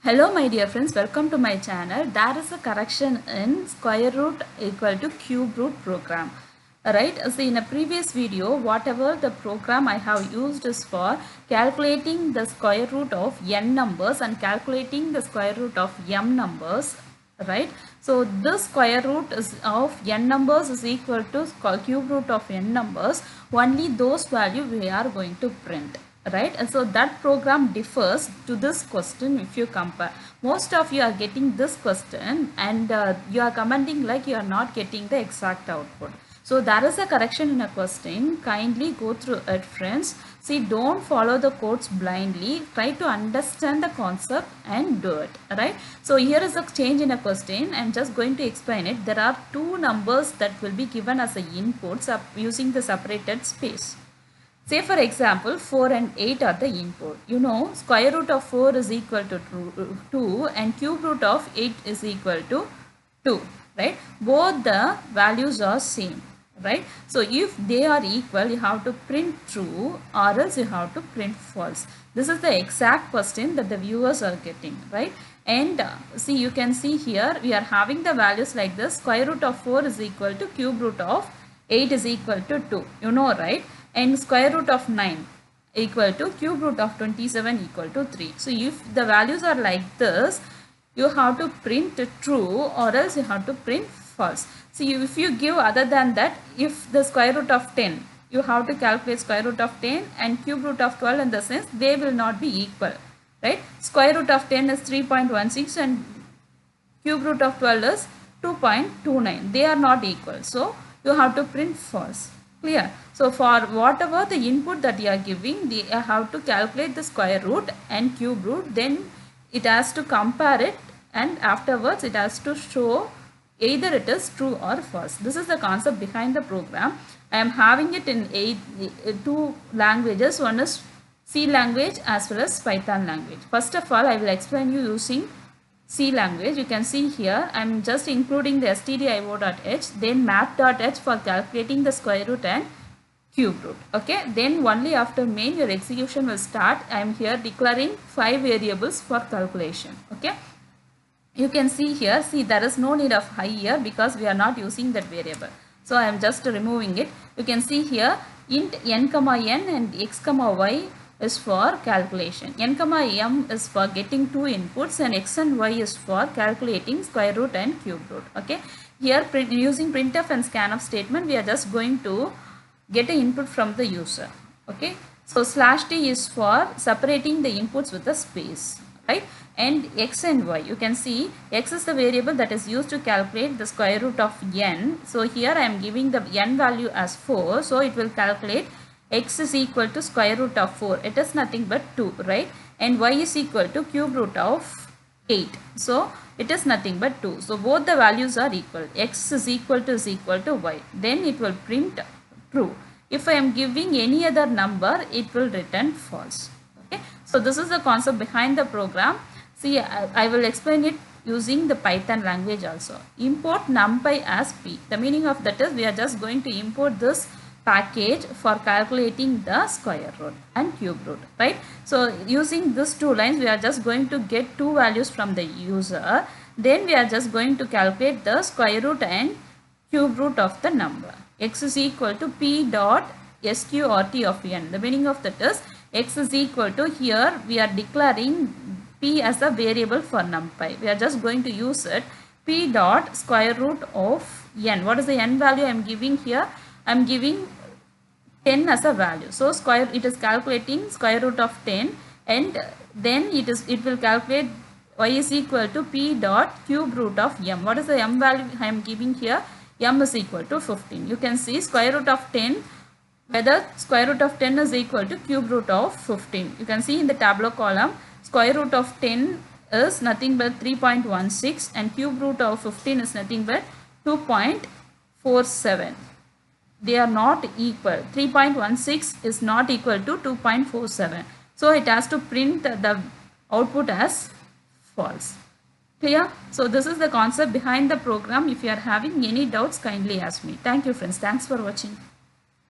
Hello my dear friends, welcome to my channel. There is a correction in square root equal to cube root program. Right, so in a previous video, whatever the program I have used is for calculating the square root of n numbers and calculating the square root of m numbers. Right, so this square root is of n numbers is equal to cube root of n numbers. Only those value we are going to print. Right, and so that program differs to this question. If you compare, most of you are getting this question and you are commenting like you are not getting the exact output. So there is a correction in a question. Kindly go through it, friends. See, don't follow the codes blindly. Try to understand the concept and do it. Right, so here is a change in a question. I'm just going to explain it. There are two numbers that will be given as a inputs using the separated space. Say for example, 4 and 8 are the input. You know, square root of 4 is equal to 2 and cube root of 8 is equal to 2. Right? Both the values are same. Right? So, if they are equal, you have to print true or else you have to print false. This is the exact question that the viewers are getting. Right? And see, you can see here, we are having the values like this. Square root of 4 is equal to cube root of 8 is equal to 2. You know, right? And square root of 9 equal to cube root of 27 equal to 3. So, if the values are like this, you have to print true or else you have to print false. So, if you give other than that, if the square root of 10, you have to calculate square root of 10 and cube root of 12 in the sense they will not be equal. Right? Square root of 10 is 3.16 and cube root of 12 is 2.29. They are not equal. So, you have to print false. Clear? So, for whatever the input that you are giving, they have to calculate the square root and cube root. Then it has to compare it and afterwards it has to show either it is true or false. This is the concept behind the program. I am having it in two languages. One is C language as well as Python language. First of all, I will explain you using C language. You can see here I am just including the stdio.h, then math.h for calculating the square root and cube root. Okay, then only after main your execution will start. I am here declaring 5 variables for calculation. Okay, you can see here, see there is no need of high here because we are not using that variable. So I am just removing it. You can see here int n comma n and x comma y is for calculation. N comma m is for getting two inputs and x and y is for calculating square root and cube root. Okay. Here using printf and scanf statement, we are just going to get an input from the user. Okay. So slash t is for separating the inputs with a space. Right. And x and y, you can see x is the variable that is used to calculate the square root of n. So here I am giving the n value as 4. So it will calculate x is equal to square root of 4. It is nothing but 2, right? And y is equal to cube root of 8. So it is nothing but 2. So both the values are equal. X is equal to y. Then it will print true. If I am giving any other number, it will return false. Okay. So this is the concept behind the program. See, I will explain it using the Python language also. Import numpy as p. The meaning of that is we are just going to import this package for calculating the square root and cube root, right? So using these two lines, we are just going to get two values from the user. Then we are just going to calculate the square root and cube root of the number. X is equal to p dot sqrt of n. The meaning of that is x is equal to, here we are declaring p as a variable for numpy. We are just going to use it, p dot square root of n. What is the n value I am giving here? I am giving 10 as a value. So it is calculating square root of 10 and then it will calculate y is equal to p dot cube root of m. What is the m value I am giving here? M is equal to 15. You can see square root of 10, whether square root of 10 is equal to cube root of 15. You can see in the tabular column, square root of 10 is nothing but 3.16 and cube root of 15 is nothing but 2.47. They are not equal. 3.16 is not equal to 2.47. So it has to print the output as false. Clear? So this is the concept behind the program. If you are having any doubts, kindly ask me. Thank you friends. Thanks for watching.